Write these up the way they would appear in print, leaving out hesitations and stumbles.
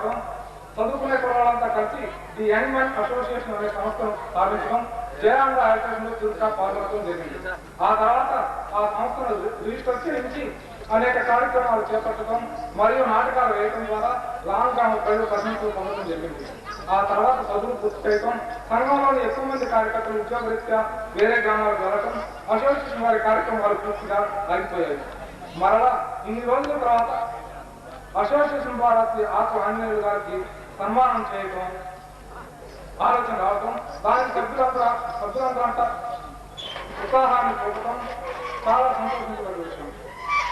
రావడం, చదువుకునే కుర్రాళ్ళంతా కలిసి ది యంగ్ మెన్ అసోసియేషన్ అనే సంస్థను స్థాపించడం, జయరాంగ ఆయోజనలో చురుగ్గా పాల్గొనడం జరిగింది. ఆ తర్వాత ఆ సంస్థను రిజిస్టర్ చేయించి అనేక కార్యక్రమాలు చేపట్టడం మరియు నాటకాలు వేయడం ద్వారా లాంగ్ గ్రామ ప్రజలు ప్రశంసలు పొందడం జరిగింది. ఆ తర్వాత చదువులు పూర్తి చేయడం, సంఘంలోని ఎక్కువ మంది కార్యకర్తలు ఉద్యోగరీత్యా వేరే గ్రామాలకు వెళ్ళటం, అసోసియేషన్ వారి కార్యక్రమాలు పూర్తిగా ఆగిపోయాయి. మరలా ఇన్ని రోజుల తర్వాత అసోసియేషన్ ద్వారా శ్రీ ఆకు ఆంజనేయులు గారికి సన్మానం చేయడం ఆలోచన రావడం, దానికి సభ్యులంతా ఉత్సాహాన్ని చూపడం చాలా సంతోషించబడే విషయం.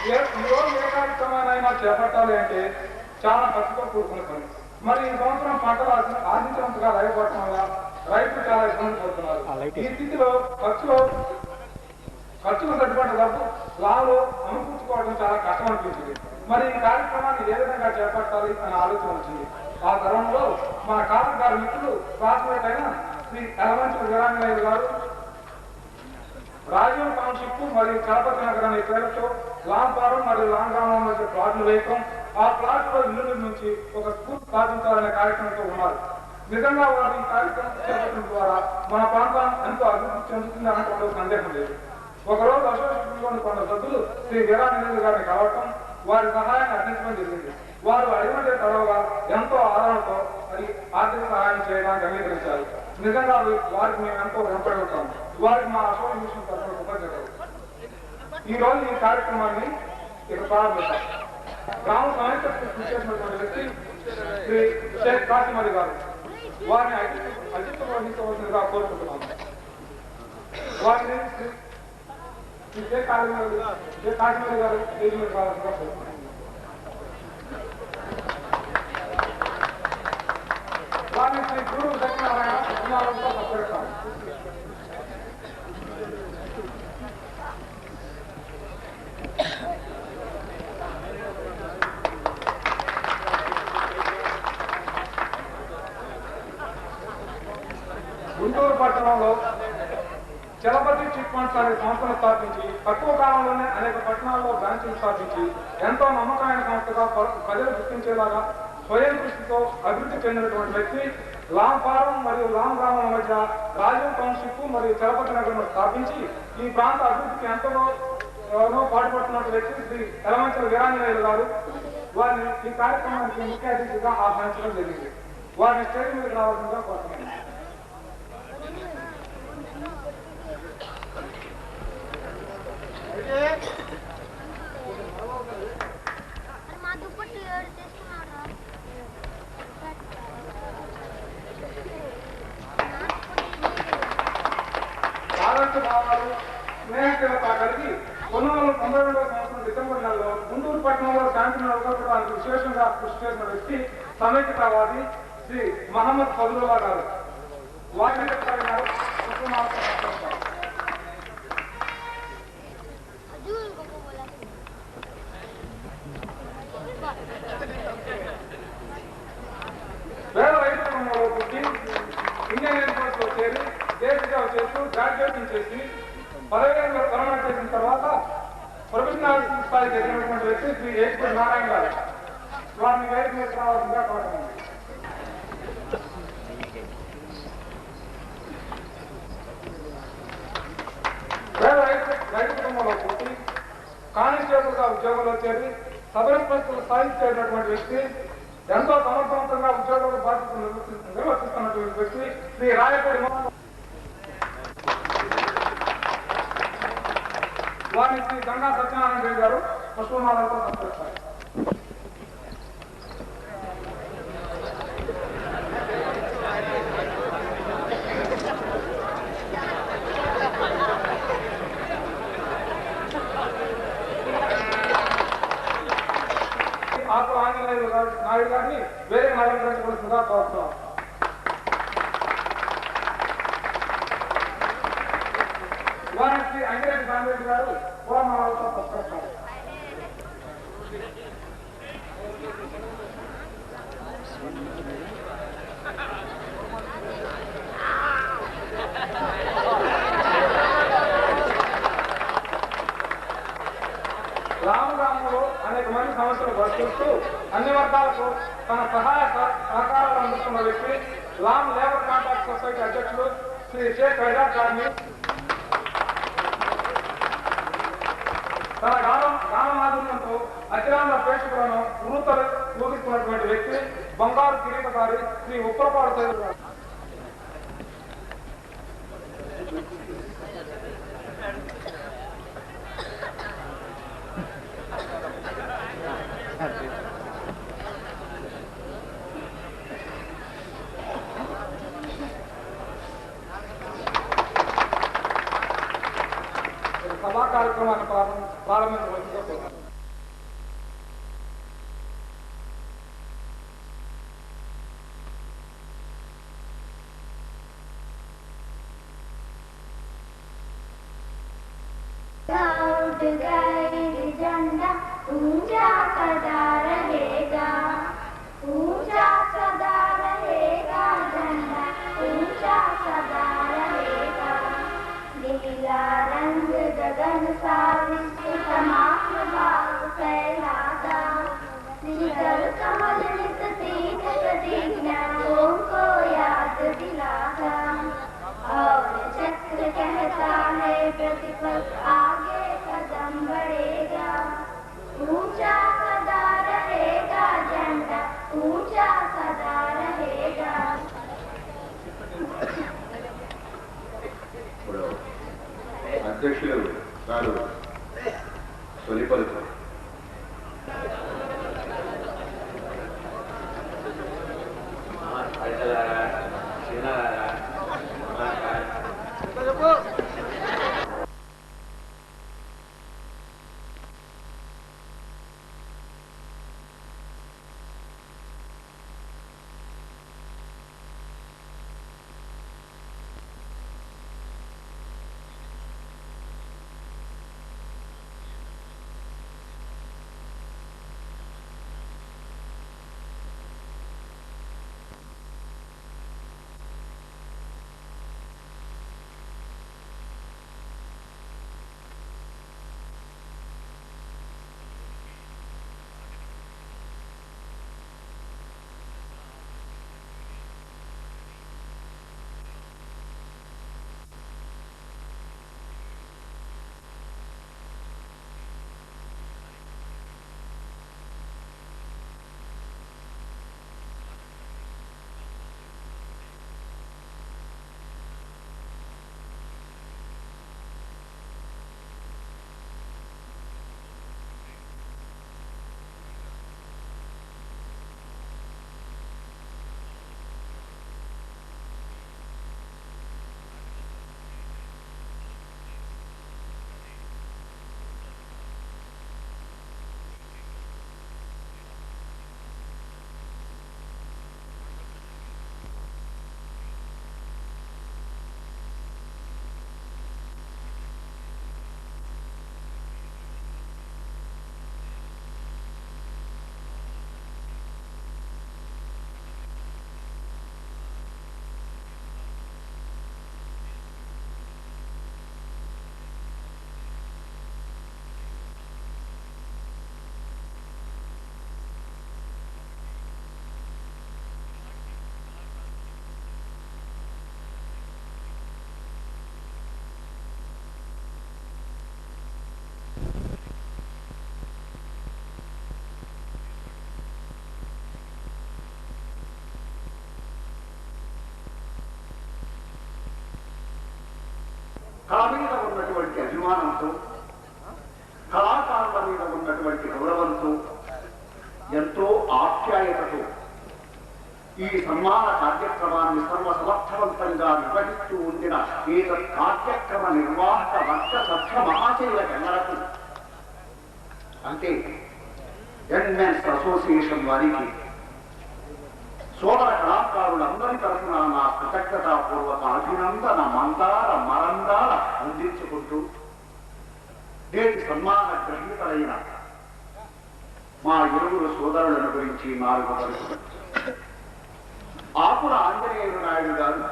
ఈరోజు ఏ కార్యక్రమాన్ని చేపట్టాలి అంటే చాలా ఖర్చుతో కూడుకున్న పని. మరి ఈ సంవత్సరం పంటలు ఆశించినంతగా లేకపోవడం వల్ల రైతులు చాలా ఇబ్బంది పడుతున్నారు. ఈ స్థితిలో ఖర్చుకు తగ్గిపడ్డ డబ్బు లాభంలో అనుకూర్చుకోవడం చాలా కష్టం అనిపించింది. మరి ఈ కార్యక్రమాన్ని ఏ విధంగా చేపట్టాలి అనే ఆలోచన వచ్చింది. ఆ తరంలో మన కాలంగారి మిత్రులు క్లాస్మేట్ అయిన శ్రీ ఎలమంచి వీరాంజనేయులు గారు రాజీవ్ టౌన్షిప్ మరియు చలపతి నగర్ అనే పేరుతో లాంగ్ ఫారం మరియు లాంగ్ గ్రామం మధ్య ప్లాట్లు వేయటం, ఆ ప్లాట్ లో ఇల్లు నిర్మించి ఒక స్కూల్ స్థాపించాలనే కార్యక్రమంతో ఉన్నారు. నిజంగా వారు ఈ కార్యక్రమం చేపట్టడం ద్వారా మన ప్రాంతం ఎంతో అభివృద్ధి చెందుతుంది అనడంలో సందేహం లేదు. ఒకరోజు అసోసియేషన్లోని కొంత సభ్యులు శ్రీ వీరాంజనేయులు గారిని కలవటం, వారి సహాయాన్ని అర్థించడం జరిగింది. వారు అడిగినట్టే తడవగా ఎంతో ఆదరణతో ఆర్థిక సహాయం చేయడానికి అంగీకరించారు. నిజంగా వారికి మేము ఎంతో వెంపడి ఉంటాం. వారికి మా అసోసియేషన్ తరఫున కృతజ్ఞతలు. ఈ రోజు ఈ కార్యక్రమాన్ని ఇక ప్రారంభిస్తాం. గ్రామ సమైక్య కృషి చేసినటువంటి వ్యక్తి శ్రీ షేక్ కాసిం అలీ గారు, వారిని అతిథి వహించవలసిందిగా కోరుకుంటున్నాము. వారిని శ్రీ షేక్ కాసిం అలీ గారు స్టేజ్ మీద రావాల్సిందిగా కోరుకుంటున్నాము. వారిని శ్రీ గురువు సత్యనారాయణ సత్యనారాయణతో సత్కరిస్తాము. గుంటూరు పట్టణంలో చలపతి చిట్ ఫండ్స్ అనే సంస్థను స్థాపించి తక్కువ కాలంలోనే అనేక పట్టణాల్లో బ్రాంచీలు స్థాపించి ఎంతో నమ్మకమైన సంస్థగా ప్రజలు గుర్తించేలాగా స్వయం కృషితో అభివృద్ధి చెందినటువంటి వ్యక్తి లాంగ్ ఫారం మరియు లాంగ్ గ్రామం మధ్య రాజీవ్ టౌన్షిప్ మరియు చలపతి నగర్ను స్థాపించి ఈ ప్రాంత అభివృద్ధికి ఎంతో పాటుపడుతున్న వ్యక్తి శ్రీ ఎలమంచి వీరాంజనేయులు గారు. వారిని ఈ కార్యక్రమానికి ముఖ్య అతిథిగా ఆహ్వానించడం జరిగింది. వారిని స్టేజ్ మీదకి రావాల్సిందిగా కోరుతున్నాను. ఆదర్శ భావాలు స్నేహితులతో కలిగి 1992వ సంవత్సరం డిసెంబర్ నెలలో గుంటూరు పట్టణంలో శాంతిని నెలకొల్పడానికి విశేషంగా కృషి చేసిన వ్యక్తి సమైక్యతావాది శ్రీ మహమ్మద్ ఫజలుల్లా గారు. వారిని వేద రైతు కుటుంబంలో పుట్టి ఇంజనీరింగ్ కోర్సులో చేరి దేశసేవ చేస్తూ గ్రాడ్యుయేషన్ చేసి 10 ఏళ్ళు కరోనా చేసిన తర్వాత ప్రొఫెషనల్ స్థాయికి ఎదిగినటువంటి వ్యక్తి శ్రీ ఏకూరి నారాయణ గారు. వారిని వేదిక మీద రావాల్సిందిగా కోరుతున్నాను. వేద రైతు కుటుంబంలో పుట్టి కానిస్టేబుల్ గా ఉద్యోగంలో చేరి సబ్ ఇన్స్పెక్టర్ స్థాయికి చేరినటువంటి వ్యక్తి, ఎంతో సమర్థవంతంగా ఉద్యోగాల బాధ్యతలు నిర్వర్తిస్తున్నటువంటి వ్యక్తి శ్రీ రాయపూడి. వారిని శ్రీ గంగా సత్యనారాయణ రెడ్డి గారు పుష్పమాలతో సత్కరిస్తారు. ఆకు ఆంజనేయులు నాయుడు గారిని వేరే అలంకరించవలసిందిగా కోరుతున్నాం. వారిని శ్రీ అంగిరెడ్డి రామరెడ్డి గారు పూలమాలతో సత్కరిస్తారు. రామగ్రామంలో అనేక మంది సమస్యలు పరిశీలిస్తూ అన్ని వర్గాలకు తన సహాయ సహకారాలు అందిస్తున్న వ్యక్తి లామ్ లేబర్ కాంట్రాక్ట్ సొసైటీ అధ్యక్షుడు శ్రీ షేక్ హైదార్ గారిని, తన గాన మాధుర్యంతో అఖిలాంధ్ర ప్రేక్షకులను వృత్తలు ఊగిస్తున్నటువంటి వ్యక్తి బంగారు కిరీటధారి శ్రీ ఉప్పరపాడు సైదు గారు. సభా కార్యక్రమాన్ని ప్రారంభించవలసిందిగా కోరుతున్నాను. झंडा ऊंचा सदा रहेगा, ऊंचा सदा रहेगा, झंडा ऊंचा सदा रहेगा। नीला रंग गगन सा विश्व समाप्त भाव फैलाता, शीतल कमल नित तीन प्रतिज्ञाओं को याद दिलाता, और चक्र कहता है प्रतिपल आगे कदम बढ़ेगा, ऊंचा सदा रहेगा, झंडा ऊंचा सदा रहेगा। అధ్యక్షులు గారు తొలిపలుకు కళ మీద ఉన్నటువంటి అభిమానంతో, కళాకారుల మీద ఉన్నటువంటి గౌరవంతో, ఎంతో ఆప్యాయతతో ఈ సన్మాన కార్యక్రమాన్ని సర్వసమర్థవంతంగా నిర్వహిస్తూ ఉండిన ఈ కార్యక్రమ నిర్వాహక వర్గ సభ్య మహాశయులకెల్లరకు, అంటే యంగ్ మెన్స్ అసోసియేషన్ వారికి సోదర కళాకారులందరి తరఫున నా కృతజ్ఞతాపూర్వక అభినందన మందార మరందాల అందించుకుంటూ నేటి సన్మాన గ్రహీతలైన మా ఇరువురు సోదరులను గురించి 4 పలుకులు. ఆకుల ఆంజనేయులు నాయుడు గారు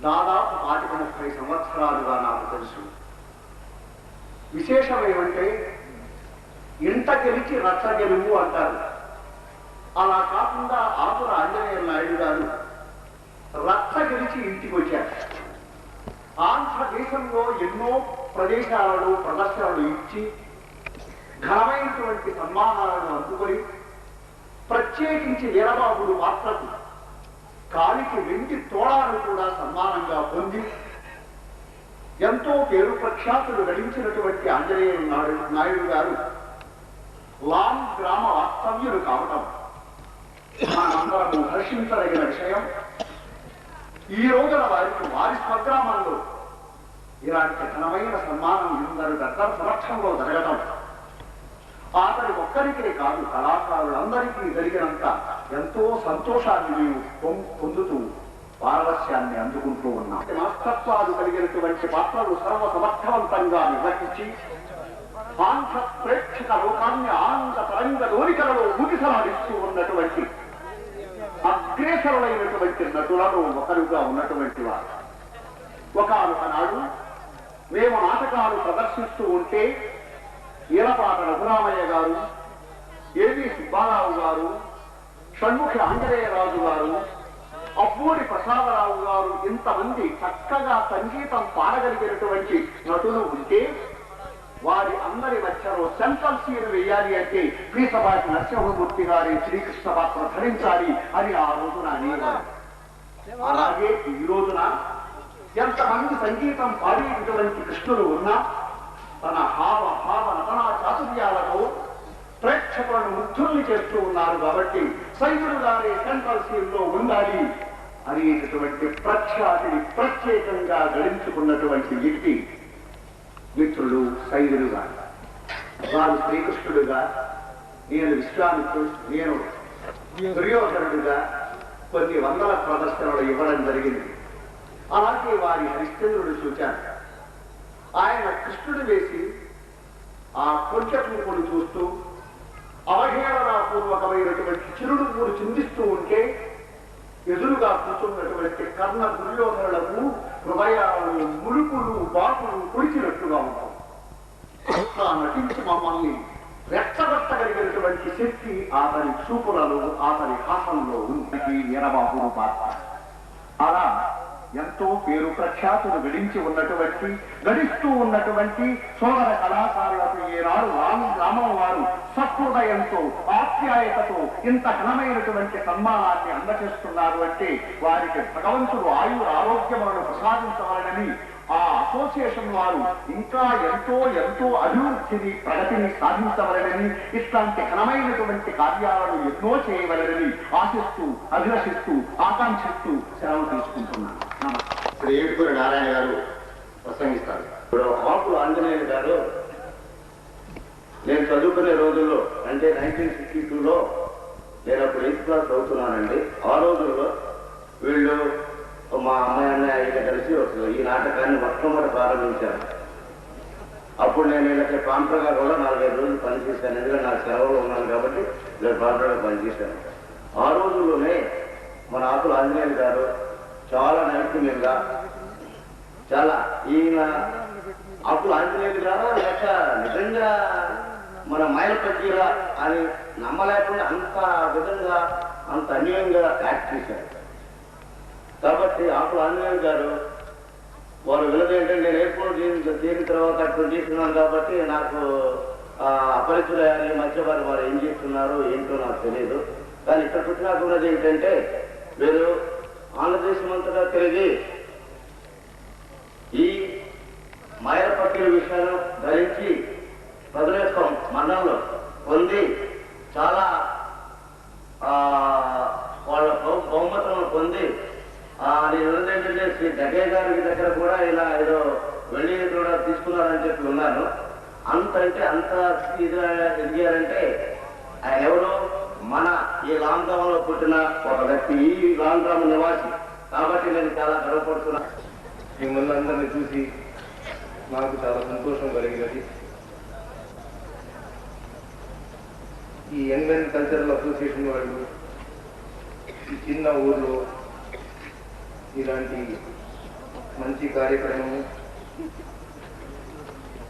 దాదాపు 25-30 సంవత్సరాలుగా నాకు తెలుసు. విశేషం ఏమంటే ఇంట గెలిచి రచ్చ గెలువు అంటారు. అలా కాకుండా ఆకుల ఆంజనేయ నాయుడు గారు రచ్చ గెలిచి ఇంటికి వచ్చారు. ఆంధ్రదేశంలో ఎన్నో ప్రదేశాలలో ప్రదర్శనలు ఇచ్చి ఘనమైనటువంటి సన్మానాలను అందుకొని ప్రత్యేకించి వీరబాబుడు పాత్రకు కాలికి వెండి తోడాను కూడా సన్మానంగా పొంది ఎంతో పేరు ప్రఖ్యాతులు గడించినటువంటి ఆంజనేయ నాయుడు గారు లాం గ్రామ వాస్తవ్యులు కావటం మనందరము హర్షించదగిన విషయం. ఈ రోజున వారి స్వగ్రామంలో ఇలాంటి ఘనమైన సన్మానం ఇందరు పెద్దల సమక్షంలో జరగడం అతని ఒక్కరికే కాదు, కళాకారులందరికీ జరిగినంత ఎంతో సంతోషాన్ని మేము పొందుతూ పారవశ్యాన్ని అందుకుంటూ ఉన్నాం. మనస్తత్వాలు కలిగినటువంటి పాత్రలు సర్వసమర్థవంతంగా నిర్వహించి ఆంధ్ర ప్రేక్షక లోకాన్ని ఆనంద తరంగ లోనికలలో ఊగిసలాడిస్తూ ఉన్నటువంటి అగ్రేసరులైనటువంటి నటులలో ఒకరుగా ఉన్నటువంటి వారు. ఒకనాడు మేము నాటకాలు ప్రదర్శిస్తూ ఉంటే ఈలపాట రఘురామయ్య గారు, ఏవి సుబ్బారావు గారు, షణ్ముఖి ఆంజనేయరాజు గారు, అబ్బూరి ప్రసాదరావు గారు ఇంతమంది చక్కగా సంగీతం పాడగలిగినటువంటి నటులు ఉంటే వారి అందరి మధ్యలో సెంట్రల్ సీన్ వేయాలి అంటే పీసపాటి నరసింహమూర్తి గారి శ్రీకృష్ణ పాత్ర ధరించాలి అని ఆ రోజున అనేవారు. అలాగే ఈ రోజున ఎంతమంది సంగీతం పాడేటటువంటి కృష్ణులు ఉన్నా తన భావ నటనా చాతుర్యాలతో ప్రేక్షకులను ముగ్ధుల్ని చేస్తూ ఉన్నారు. కాబట్టి సైదులు గారి సెంట్రల్ సీన్ లో ఉండాలి అనేటటువంటి ప్రఖ్యాతిని ప్రత్యేకంగా గడించుకున్నటువంటి వ్యక్తి మిత్రుడు సైదులుగా. వారు శ్రీకృష్ణుడుగా, నేను విశ్వామిత్రుడు, నేను దుర్యోధనుడుగా కొన్ని వందల ప్రదర్శనలు ఇవ్వడం జరిగింది. అలాగే వారి హరిశ్చంద్రుడు చూచారు. ఆయన కృష్ణుడు వేసి ఆ కొంచెప్పుడు చూస్తూ అవహేళనాపూర్వకమైనటువంటి చిరునవ్వులు చిందిస్తూ ఉంటే ఎదురుగా కూర్చున్నటువంటి కర్ణ దుర్యోధనులకు హృదయాలను ములుపులు బాకులు పొడిచినట్టుగా ఉంటాం. నటించి మమ్మల్ని రెచ్చగొట్టగలిగినటువంటి శక్తి అతని చూపులలో, అతని హాసంలో ఉంది. వీరబాబుడు పాత్ర అలా ఎంతో పేరు ప్రఖ్యాతులు గడిస్తూ ఉన్నటువంటి సోదర కళాకారులకు ఈనాడు రామం వారు సహృదయంతో ఆప్యాయతతో ఇంత ఘనమైనటువంటి సన్మానాన్ని అందజేస్తున్నారు అంటే వారికి భగవంతుడు ఆరోగ్యములను ప్రసాదించవాలని ఆ అసోసియేషన్ వారు ఇంకా ఎంతో అభివృద్ధిని ప్రగతిని సాధించవలనని ఇట్లాంటి ఘనమైనటువంటి కార్యాలను ఎన్నో చేయవలనని ఆశిస్తూ అభిలషిస్తూ ఆకాంక్షిస్తూ సెలవు తీసుకుంటున్నాను. ఇప్పుడు ఏడుగురు నారాయణ గారు ప్రసంగిస్తారు. ఇప్పుడు ఆకుల ఆంజనేయ గారు నేను చదువుకునే రోజుల్లో అంటే 1962లో నేను అప్పుడు 8th క్లాస్ చదువుతున్నానండి. ఆ రోజుల్లో వీళ్ళు మా అమ్మాయి అన్నయ్య ఆయన కలిసి ఈ నాటకాన్ని మొట్టమొదటి ప్రారంభించారు. అప్పుడు నేను వీళ్ళకి ప్రాంతంగా కూడా 4-5 రోజులు పనిచేశాను. ఎందుకంటే నాకు సెలవులో ఉన్నాను కాబట్టి నేను ప్రాంతంగా పనిచేశాను. ఆ రోజుల్లోనే మన ఆకుల ఆంజనేయ గారు చాలా నైపుణ్యంగా చాలా ఈయన ఆకుల ఆంజనేయులు గారు లేక నిజంగా మన మైలపక్కీరా అని నమ్మలేకుండా అంత విధంగా అంత అన్యాయంగా యాక్ట్ చేశారు. కాబట్టి ఆకుల ఆంజనేయులు గారు వారు వినదేంటంటే నేను ఎయిర్పోర్ట్ చేరిన తర్వాత అక్కడ చేస్తున్నాను కాబట్టి నాకు అపరిచులని మధ్య వారు ఏం చేస్తున్నారు ఏంటో నాకు తెలియదు. కానీ ఇక్కడికి వచ్చినాక ఉన్నది ఏంటంటే వీరు ఆంధ్రదేశం అంతటా తిరిగి ఈ మైలపక్కీల విషయాన్ని ధరించి ప్రజల యొక్క మన్ననలు పొంది చాలా వాళ్ళ బహుమతులను పొంది నేను ఏంటంటే శ్రీ జగయ్య గారి దగ్గర కూడా ఇలా ఏదో వెళ్ళి కూడా తీసుకున్నారని చెప్పి ఉన్నాను. అంతంటే అంత ఇదిగా ఎదిగారంటే ఆయన ఎవరు మన ఈ లాంగ్రామంలో పుట్టిన ఒక వ్యక్తి, ఈ లాంగ్రామ నివాసి. కాబట్టి నేను చాలా గర్వపడుతున్నా. మిమ్మల్ని అందరినీ చూసి నాకు చాలా సంతోషం కలిగినది. ఈ యంగ్ మెన్ కల్చరల్ అసోసియేషన్ వాళ్ళు ఈ చిన్న ఊర్లో ఇలాంటి మంచి కార్యక్రమం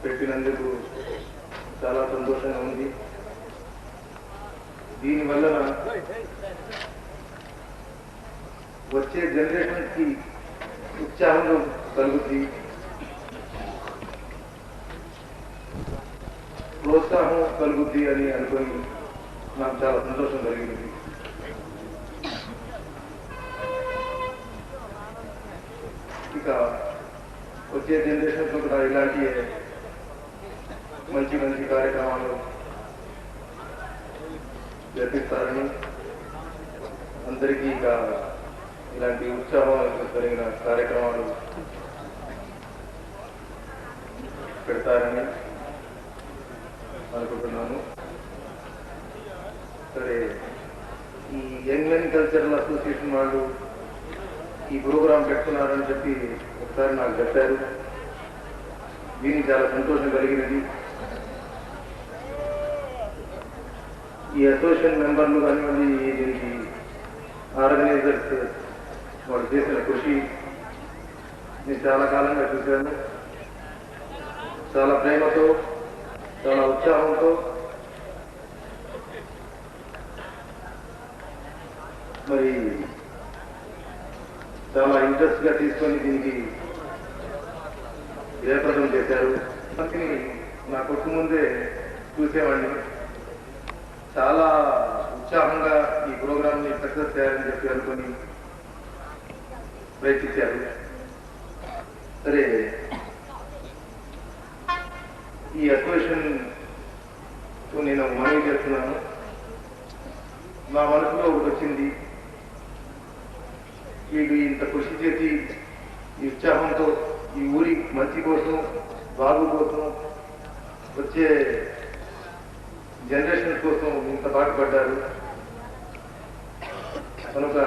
పెట్టినందుకు చాలా సంతోషంగా ఉంది. దీనివల్ల వచ్చే జనరేషన్కి ఉత్సాహంగా కలుగుతుంది, ప్రోత్సాహం కలుగుద్ది అని అనుకుని నాకు చాలా సంతోషం కలిగింది. ఇక వచ్చే జనరేషన్తో కూడా ఇలాంటి మంచి మంచి కార్యక్రమాలు జరిపిస్తారని, అందరికీ ఇక ఇలాంటి ఉత్సాహం కలిగిన కార్యక్రమాలు పెడతారని అనుకుంటున్నాను. సరే, ఈ యంగ్ మెన్ కల్చరల్ అసోసియేషన్ వాళ్ళు ఈ ప్రోగ్రాం పెట్టుకున్నారని చెప్పి ఒకసారి నాకు చెప్పారు. దీనికి చాలా సంతోషం కలిగినది. ఈ అసోసియేషన్ మెంబర్లు కానివ్వండి, దీనికి ఆర్గనైజర్స్ వాళ్ళు చేసిన కృషి నేను చాలా కాలంగా చూశాను. చాలా ప్రేమతో, చాలా ఉత్సాహంతో, మరి చాలా ఇంట్రెస్ట్గా తీసుకొని దీనికి జయప్రదం చేశారు. అందుకని నా కొట్టు ముందే చూసేవాడిని. చాలా ఉత్సాహంగా ఈ ప్రోగ్రామ్ని సక్సెస్ చేయాలని చెప్పి అనుకొని ప్రయత్నించారు. సరే, ఈ అసోసియేషన్తో నేను మనవి చేస్తున్నాను. నా మనసులో ఒకటి వచ్చింది, వీళ్ళు ఇంత కృషి చేసి ఈ ఉత్సాహంతో ఈ ఊరి మంచి కోసం, బాగు కోసం, వచ్చే జనరేషన్ కోసం ఇంత పాటుపడ్డారు కనుక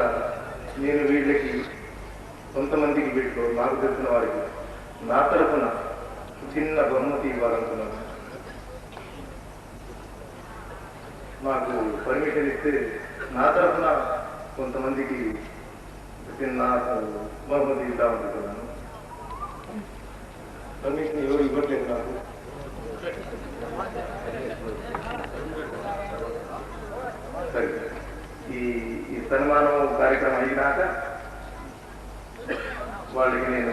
నేను వీళ్ళకి కొంతమందికి వీటిలో నాకు తెలిసిన వారికి నా తరఫున చిన్న బహుమతి ఇవ్వాలనుకున్నాను. నాకు పర్మిషన్ ఇస్తే నా తరఫున కొంతమందికి చిన్న బహుమతి ఇద్దామనుకున్నాను. పర్మిషన్ ఎవరు ఇవ్వట్లేదు నాకు. సరే, ఈ సన్మానం కార్యక్రమం అయినాక వాళ్ళకి నేను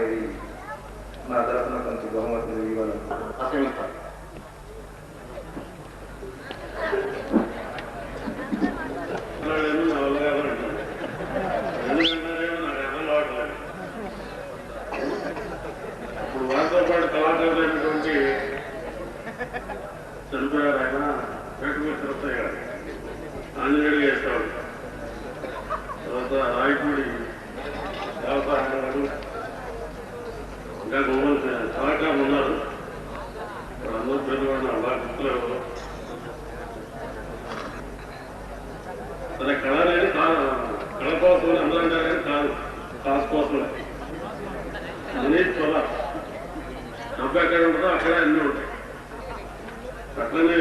నా తరఫున కొంత బహుమతులు ఇవ్వాలనుకుంటున్నాను. ఇప్పుడు వారితో పాటు కళాకారులైనటువంటి చనిపోయారు ఆయన వేటూరి తిరుపతి గారు, ఆంజనేయుడు చేసేవాడు, తర్వాత రాయపూడి దేవసాయ గారు, ఇంకా గోవల్ కళాకారులు ఉన్నారు. వాళ్ళందరూ పెద్దవాళ్ళు అలా గుర్తులేవు. సరే, కళ అనేది కళ కోసం అందరూ అంటారు కానీ కాదు, కాసు కోసం. అనేది పొల డబ్బు ఎక్కడ ఉంటుందో అక్కడే అన్నీ ఉంటాయి. అట్లనే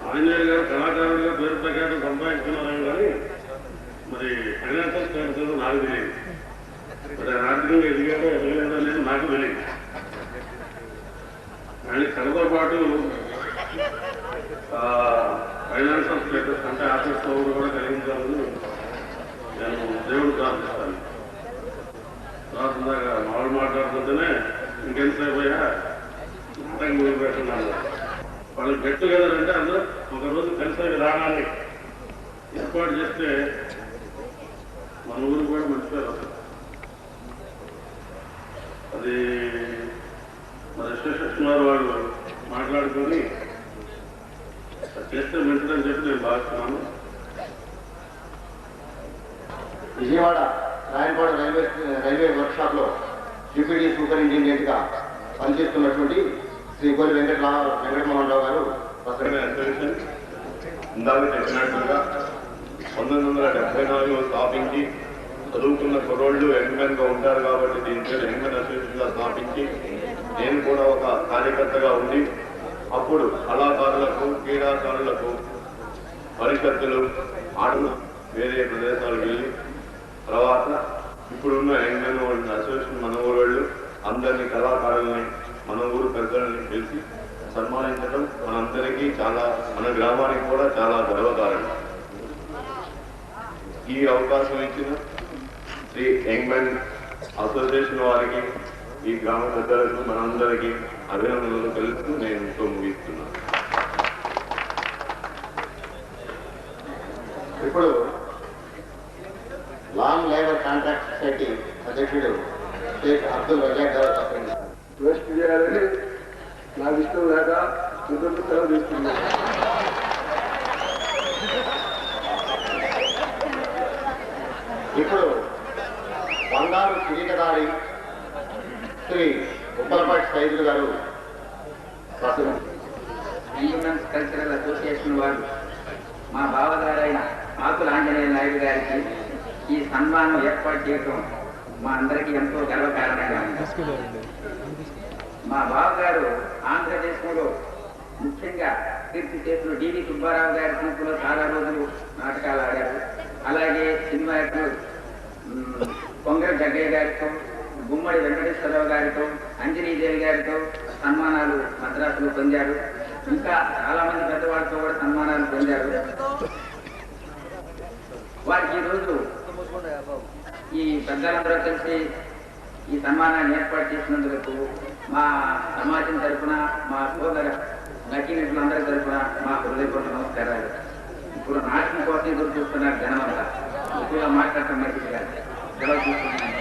ఆంజనేయులు గారు కళాకారులుగా పేరు ప్రకారం సంపాదించుకున్నారేమో కానీ మరి ఫైనాన్షియల్ స్టేటస్ నాకు తెలియదు. మరి ఆర్థికంగా ఎదిగాడో ఎదగలేదో అనేది నాకు తెలియదు. ఆయన కళతో పాటు ఫైనాన్షియల్ స్టేటస్ అంటే ఆఫీస్ పవర్ కూడా కలిగించాలని నేను దేవుడు ప్రార్థిస్తాను. ప్రార్థనగా మామూలు మాట్లాడుతుంటేనే ఇంకెంతసేపు అయ్యా మొత్తం పెట్టున్నాను. వాళ్ళు గెట్ టుగెదర్ అంటే అందరూ ఒకరోజు కలిసే విధానాన్ని ఏర్పాటు చేస్తే మన ఊరు కూడా మంచి పేరు వస్తుంది. అది మన విశ్వేశ్వర వాళ్ళు మాట్లాడుకొని చేస్తే మంచిదని చెప్పి నేను భావిస్తున్నాను. విజయవాడ రాయనపాడు రైల్వే వర్క్షాప్ లో డిప్యూటీ సూపరింటెండెంట్ గా పనిచేస్తున్నటువంటి శ్రీ కోరి వెంకటమోహన్ రావు గారు ఇందాక చెప్పినట్లుగా 1974 స్థాపించి చదువుకున్న కుర్రోళ్ళు యంగ్మెన్ గా ఉంటారు కాబట్టి దీని పేరు యంగ్మెన్ అసోసియేషన్ గా స్థాపించి నేను కూడా ఒక కార్యకర్తగా ఉండి అప్పుడు కళాకారులకు, క్రీడాకారులకు పరిషత్తులు ఆడిన వేరే ప్రదేశాలకు వెళ్ళి తర్వాత ఇప్పుడున్న యంగ్మెన్ అసోసియేషన్ మన ఊరు వాళ్ళు అందరినీ కళాకారుల్ని మన ఊరు పెద్దల్ని పిలిచి సన్మానించడం మనందరికీ చాలా, మన గ్రామానికి కూడా చాలా గర్వకారణం. ఈ అవకాశం ఇచ్చిన శ్రీ యంగ్ మెన్ అసోసియేషన్ వారికి, ఈ గ్రామ పెద్దలకు, మనందరికీ అభినందనలు తెలుస్తూ నేను ఎంతో ముగిస్తున్నాను. ఇప్పుడు లాంగ్ లేబర్ కాంట్రాక్ట్ సొసైటీ అధ్యక్షుడు షేక్ అబ్దుల్ రజాక్ గారు ప్రసంగిస్తారు. వేస్ట్ చేయాలని నాకు ఇష్టం లేక ఇద్దరు సెలవు తీసుకున్నాను. ఇప్పుడు బంగారు కిరీటదారి శ్రీ ఉప్పలపాటి సైదులు గారు హ్యూమన్స్ కల్చరల్ అసోసియేషన్ వారు మా బావగారైన ఆకుల ఆంజనేయ నాయుడు గారికి ఈ సన్మానం ఏర్పాటు చేయడం మా అందరికీ ఎంతో గర్వకారణంగా ఉంది. మా బావగారు ఆంధ్రదేశంలో ముఖ్యంగా కీర్తి చేతులు డివి సుబ్బారావు గారి గ్రూపులో చాలా రోజులు నాటకాలు ఆడారు. అలాగే సినిమా యాక్టర్లు పొంగల్ జగ్గయ్య గారితో, గుమ్మడి వెంకటేశ్వరరావు గారితో, అంజనీదేవి గారితో సన్మానాలు మద్రాసులో పొందారు. ఇంకా చాలా మంది పెద్దవాళ్ళతో కూడా సన్మానాలు పొందారు. వారికి ఈరోజు ఈ పెద్దలందరూ కలిసి ఈ సన్మానాన్ని ఏర్పాటు చేసినందుకు మా సమాజం తరఫున, మా సోదర నటీనటులందరి తరఫున మా హృదయపూర్వక నమస్కారాలు. ఇప్పుడు నాటకం కోసం ఎదురు చూస్తున్నారు జనమంతా. ఎక్కువగా మాట్లాడటం మంచిది కాదు. సెలవు తీసుకుంటున్నాను.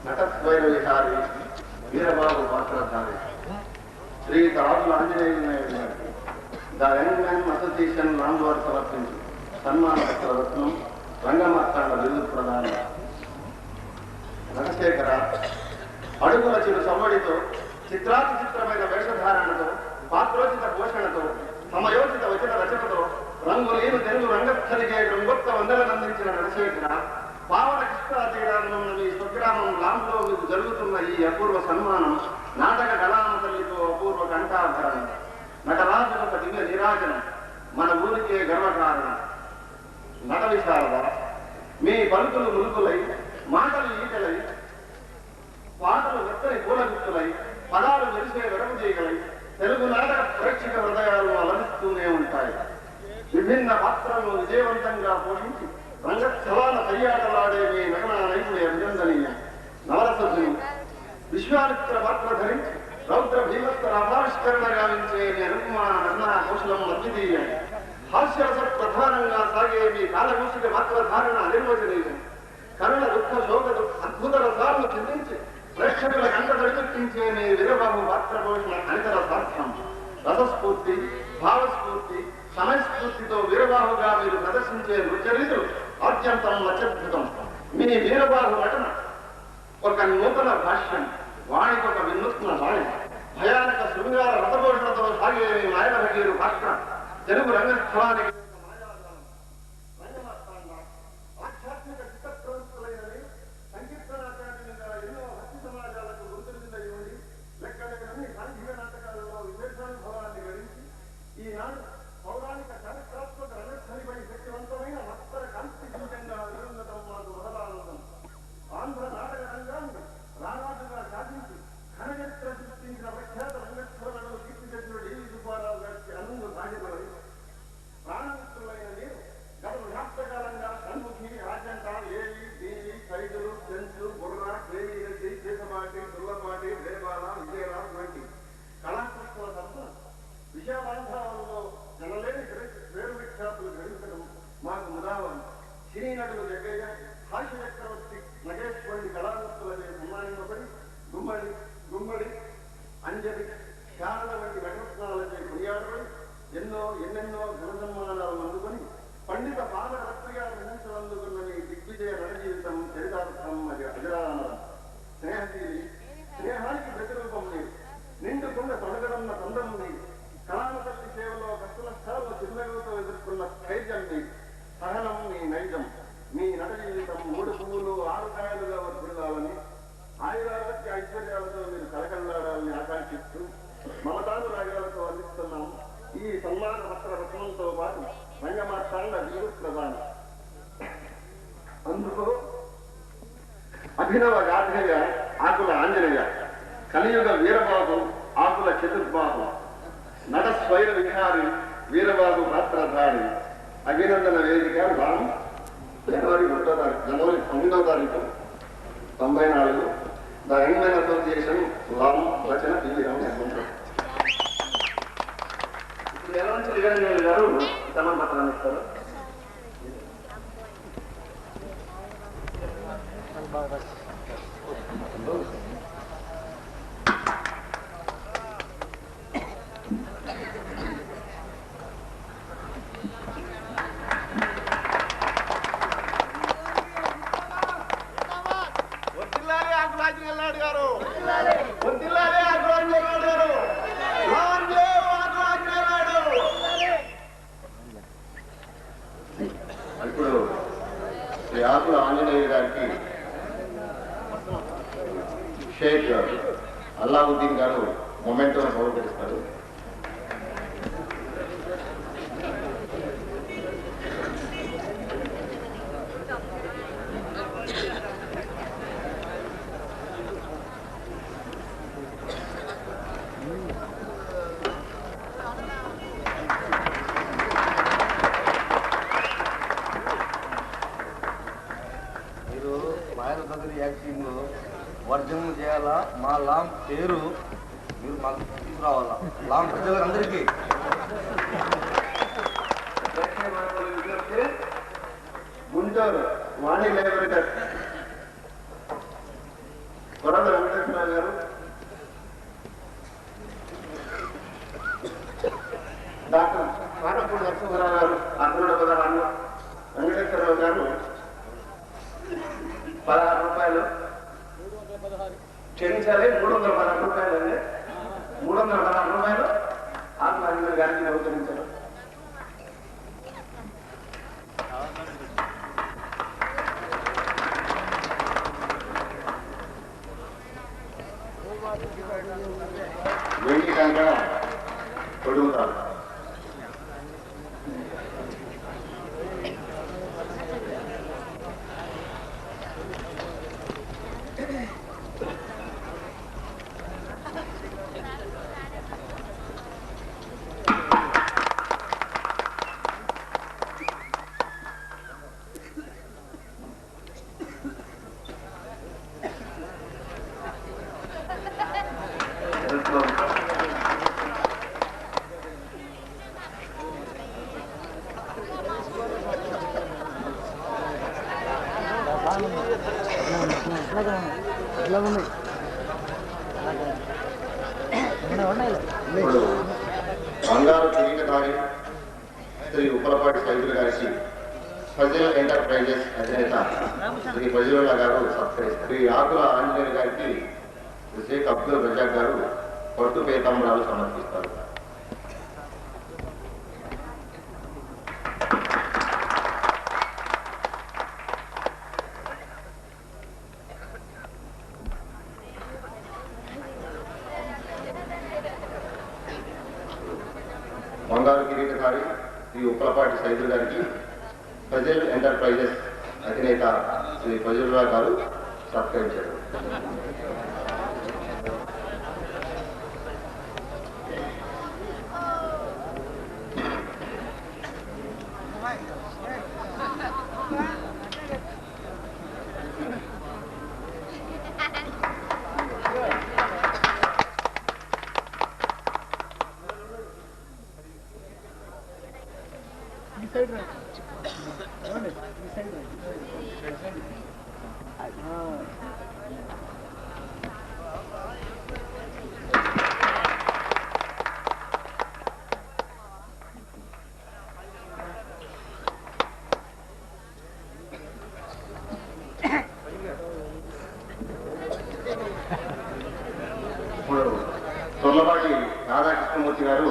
నటస్వైరవిహారి వీరబాబు పాత్రధారి శ్రీ తాజుల ఆంజనేయ నాయుడు గారికి the young men association long వారు సమర్పించి సన్మాన పత్ర రత్నం రంగమార్తాండ బిరుదు ప్రదానం. రణశేఖర అడుగుల చిరు సవ్వడితో, చిత్రాతి చిత్రమైన వేషధారణతో, పాత్రోచిత పోషణతో, సమయోచిత వచన రచనతో రంగులేను తెలుగు రంగస్థలిగే రంగొత్త వందలనందించిన రణశేఖర, పావన కృష్ణా తీరాలను మీ స్వగ్రామం లాంలో మీకు జరుగుతున్న ఈ అపూర్వ సన్మానం నాటక కళామ తల్లితో అపూర్వ కంఠాభరణం, నటరాజు ఒక దివ్య నిరాజనం, మన ఊరికే గర్వకారణం. నట విశారద మీ పలుకులు ములుకులై, మాటలు ఈటలై, పాటలు వెత్తని పూలగుత్తులై, పదాలు మెరిసే వెడముదీగలై తెలుగు నాటక ప్రేక్షక హృదయాలు అలరిస్తూనే ఉంటాయి. విభిన్న పాత్రలను విజయవంతంగా పోషించి రంగస్థలాల సయ్యాటలాడే మీ నటన నైపుణ్య అభినందనీయం. నవరసజులు విశ్వామిత్ర పాత్ర ధరించి రౌద్ర భీమత్ర అభావిష్కరణ గావించే మీ అనుకుమాన నటనా కౌశలం అద్వితీయం. హాస్యరస ప్రధానంగా సాగే మీ కాలకూసిక పాత్రధారణ అనిర్వచనీయం. కరుణ దుఃఖ శోక అద్భుత రసాలను చిందించి ప్రేక్షకుల కంట దడిపెట్టించే మీ వీరబాబు పాత్ర పోషణ అనితర సాధ్యం. రసస్ఫూర్తి, భావస్ఫూర్తి, సమయస్ఫూర్తితో వీరబాహుగా మీరు ప్రదర్శించే నృత్యరీతులు అత్యంతం అత్యద్భుతం. మీ వీరబాహు నటన ఒక నూతన భాష్యం, వాణికి ఒక వినూత్న వాణి. భయానక శృంగార రసభూషణతో సాగే మీ మాయల భగీరు పాత్ర తెలుగు రంగస్థలానికి ఆధ్యాత్మిక చిత్తప్రవృత్తులైనవి. సంకీర్తనాచార్యులుగా ఎన్నో భక్తి సమాజాలకు గుర్తునిందై ఉండి లెక్కలేనన్ని సాంఘిక నాటకాలలో విశేషానుభవాన్ని గడించి ఈనాడు పౌరాణిక చారిత్రాత్మక రంగస్థలిపై శక్తివంతమైన మత్సర కాంతిజంగా విరుంగతం మాకు మొదలానందం. ఆంధ్ర నాటక రంగాన్ని రారాజుగా సాధించి ఘనచరిత్ర సృష్టించిన ప్రఖ్యాత రంగస్థలను కీర్తిశేషుడు డివి సుబ్బారావు గారికి అనందు సాధ్యపడి ప్రాణం అభినవ గాధేయ ఆకుల ఆంజనేయ, కలియుగ వీరబాబు ఆకుల చతుర్బాబు, నట స్వైర విహారి వీరబాబు పాత్రధారి. అభినందన వేదిక రామ్ జనవరి 9వ తారీఖు 94. ద యంగ్ మెన్ అసోసియేషన్ లామ్ రచన టీవీ రామచంద్ర. ఇప్పుడు ఎలవంచి వీరేంద్ర గారు సమర్పణలు ఇస్తారు. ఇప్పుడు శ్రీ ఆకుల ఆంజనేయ గారికి షేక్ అల్లావుద్దీన్ గారు మొమెంటోను బహుకరిస్తారు. వర్జనం చేయాలా, మా లాం పేరు మీరు మాకు తీసుకురావాలా. లాం ప్రజలందరికీ గుంటూరు వాణి లైబ్రరీ కొరద వెంకటేశ్వర గారు, డాక్టర్ కాటపూడి నరసింహరావు గారు, అర్జునుడ పదరాలు వెంకటేశ్వరరావు గారు 16 రూపాయలు క్షమించాలి. 316 రూపాయలు అండి. 316 రూపాయలు ఆకుల ఆంజనేయ గారికి బహుకరించారు. వెండి కంకణ పొడుగుతారు. ఇప్పుడు బంగారు కిరీటధారి శ్రీ ఉప్పలపాటి సైదులు గారికి ఫజిల్ ఎంటర్ప్రైజెస్ అధినేత శ్రీ ఫజిలుల్లా గారు సత్కరిస్తారు. శ్రీ ఆకుల ఆంజనేయ గారికి షేక్ అబ్దుల్ రజాక్ గారు పట్టు పేతాంబరాలు సమర్పిస్తారు. బంగారు కిరీటధారి శ్రీ ఉప్పలపాటి సైదులు గారికి ఫజిల్ ఎంటర్ప్రైజెస్ అధినేత శ్రీ ఫజిలుల్లా గారు సత్కరించారు. ఇప్పుడు తొర్లపాటి రాధాకృష్ణమూర్తి గారు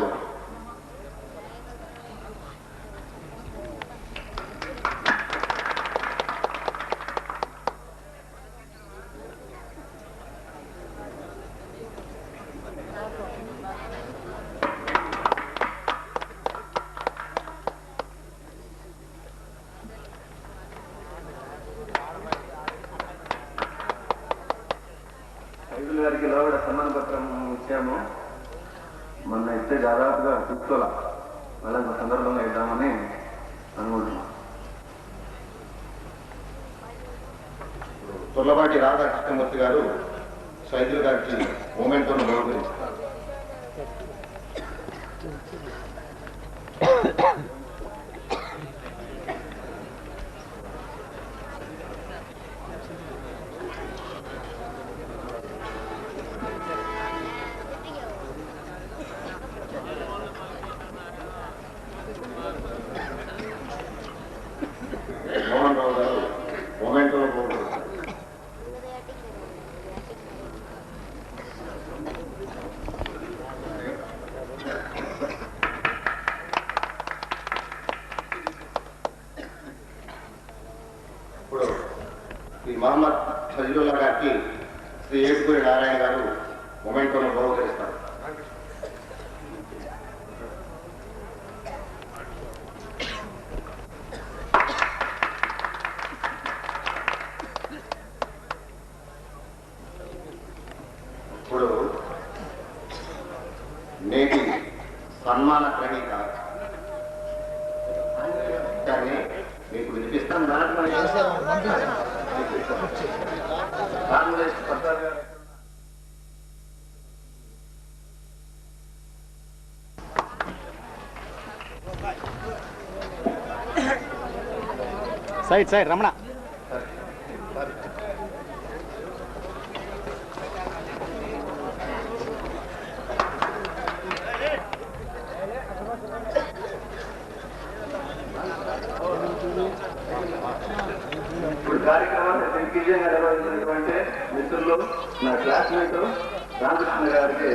వైద్యుల గారికి ఇలా కూడా సన్మాన పత్రం ఇచ్చాము. మొన్న ఇస్తే దాదాపుగా చూసుకోవాలా, మళ్ళీ సందర్భంగా ఇద్దామని అనుకుంటున్నాం. తుర్లపాటి రాధాకృష్ణమూర్తి గారు సైదులు గారికి మూమెంట్తో బహుకరిస్తారు. మోహన్ రావు గారు మూమెంట్తో బహుకరిస్తారు. ఇప్పుడు శ్రీ మహమ్మద్ ఫజలుల్లా గారికి శ్రీ ఏడుకూరి నారాయణ గారు మొమెంటోను బహుకరిస్తారు. ఇప్పుడు నేటి సన్మాన గ్రహీత దాన్ని మీకు వినిపిస్తాను. Side side Ramana. ఇప్పుడు కార్యక్రమాన్ని దిగ్విజయంగా నిర్వహించినటువంటి మిత్రులు, నా క్లాస్మేట్ రామకృష్ణ గారికి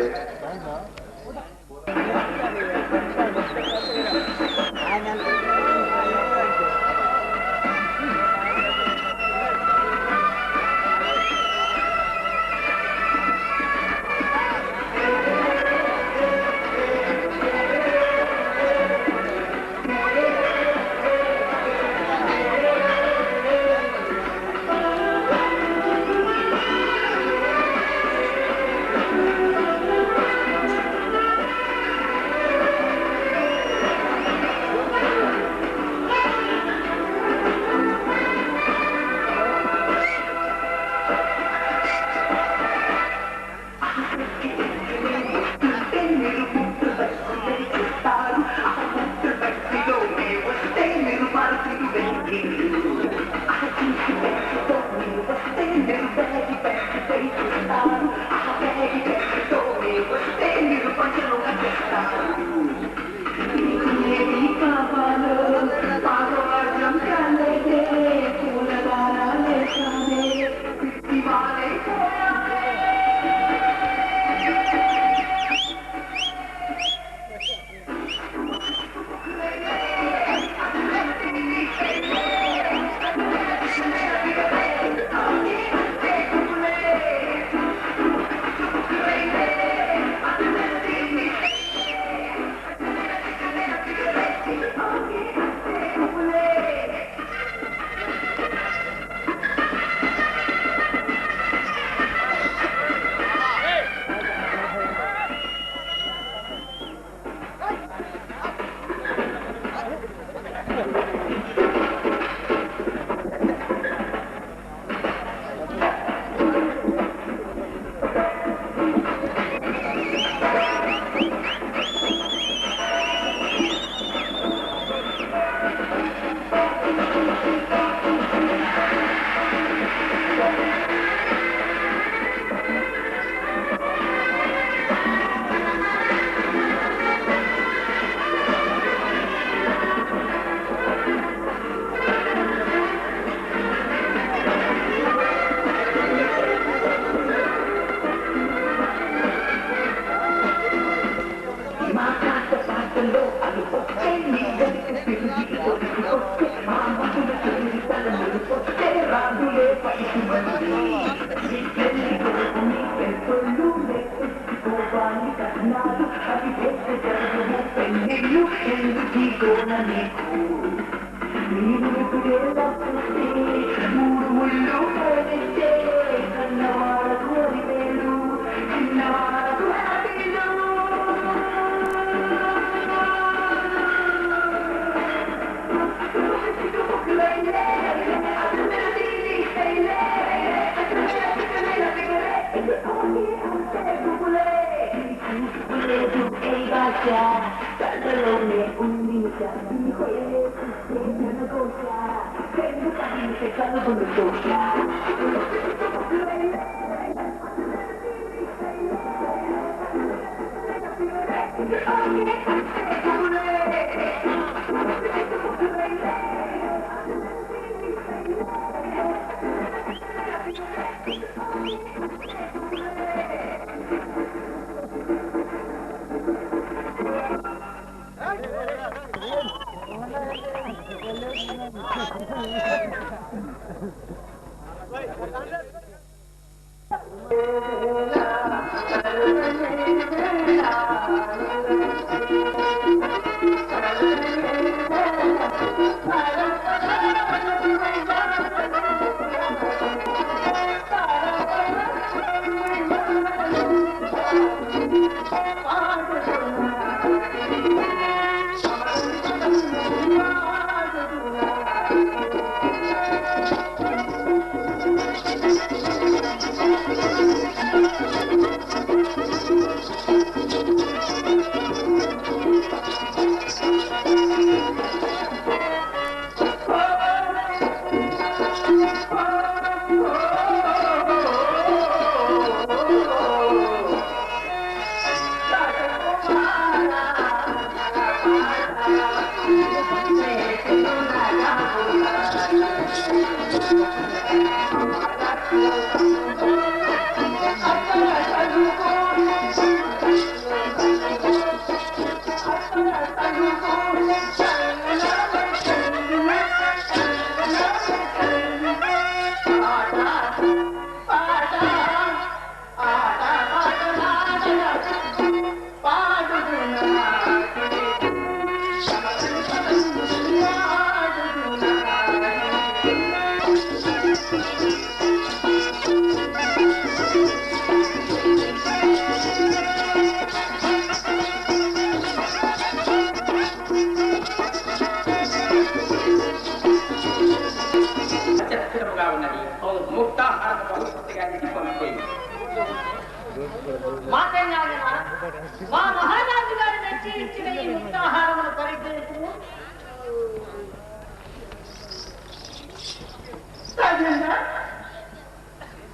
మా మహారాజు గారు నిశ్చయించిన ఈ ముక్తాహారమును పరిగ్రహించు.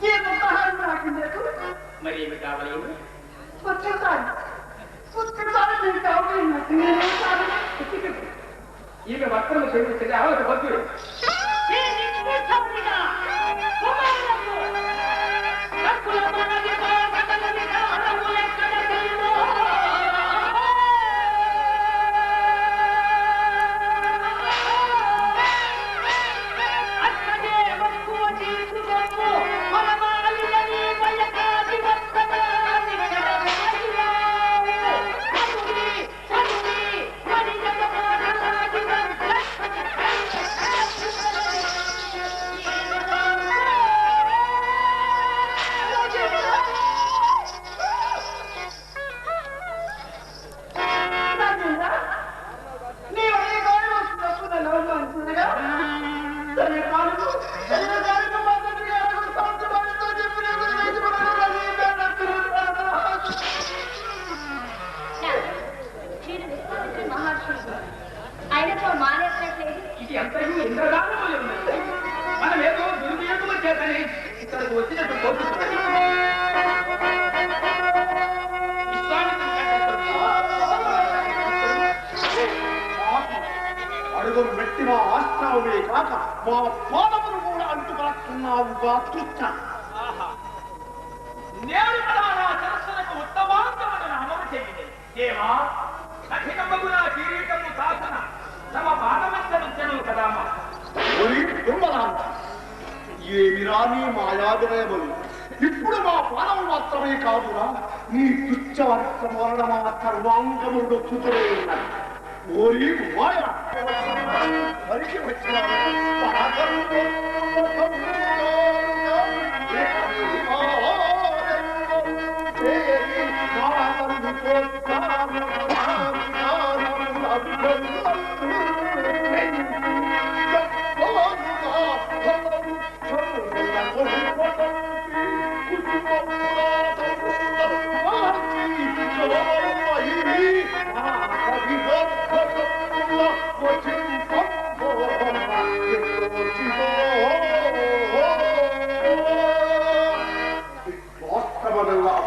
ఈ ముక్తాహారం రాకుండా మరి ఏమి కావాలి? ఈమె వస్త్రము చేయించగా అవత భక్తుడు ఇది అంతకు ఇంద్రదానము మనం ఏదో దుర్వినియోగం చేతనే ఇక్కడికి వచ్చినట్టు కోరుతున్నాం. అడుగులు పెట్టి మా ఆస్త్రావులే కాక మా పాదములు కూడా అంటుపడుతున్నావుగా కృష్ణ. నేడు కూడా నా సరస్సులకు ఉత్తమాంతములను అమలు చెయ్యి దేవా. కఠినమగున కిరీటము సాధన తమ పాదమస్తను కదామా. ఏమి రాని మాయావినయములు ఇప్పుడు మా పాదము మాత్రమే కాదురా, నీ తుచ్చవర్షం వలన మా సర్వాంగములు నొచ్చుతూనే ఉన్నాయి. ఓరి మాయ పరికి వచ్చిన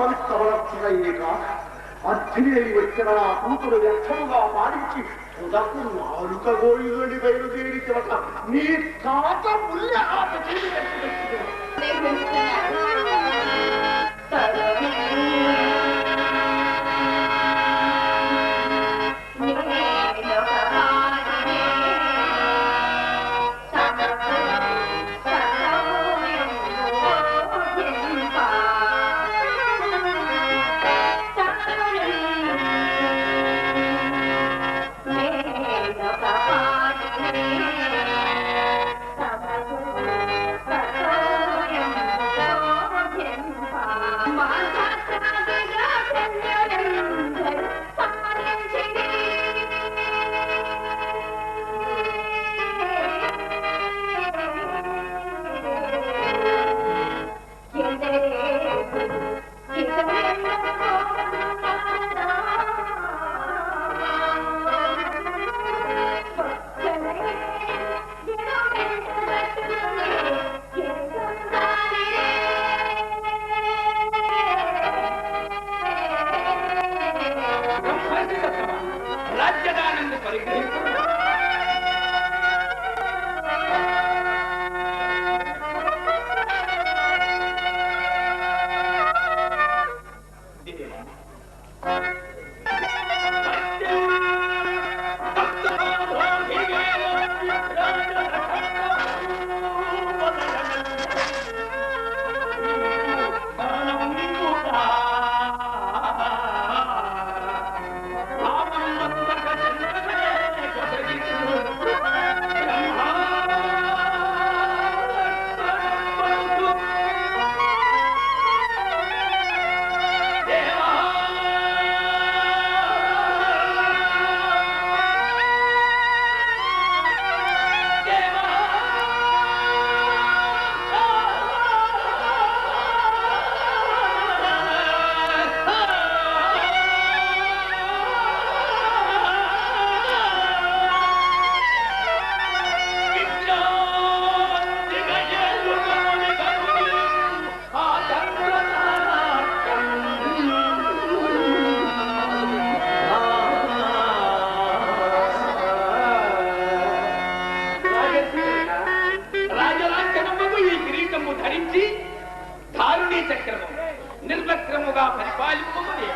అపవిత్రవలక్షణయ్యే కాక అర్థిని అయి వచ్చిన నా కూతురు వ్యర్థముగా పాడించి తుదకు నాలుక గోయిలుని బయలుదేరి చెవట నీ తాత ముల్య ఆట చేసి రాజ్యదానంద పరిగ్రహించు నిర్వక్రముగా పరిపాలింపబడే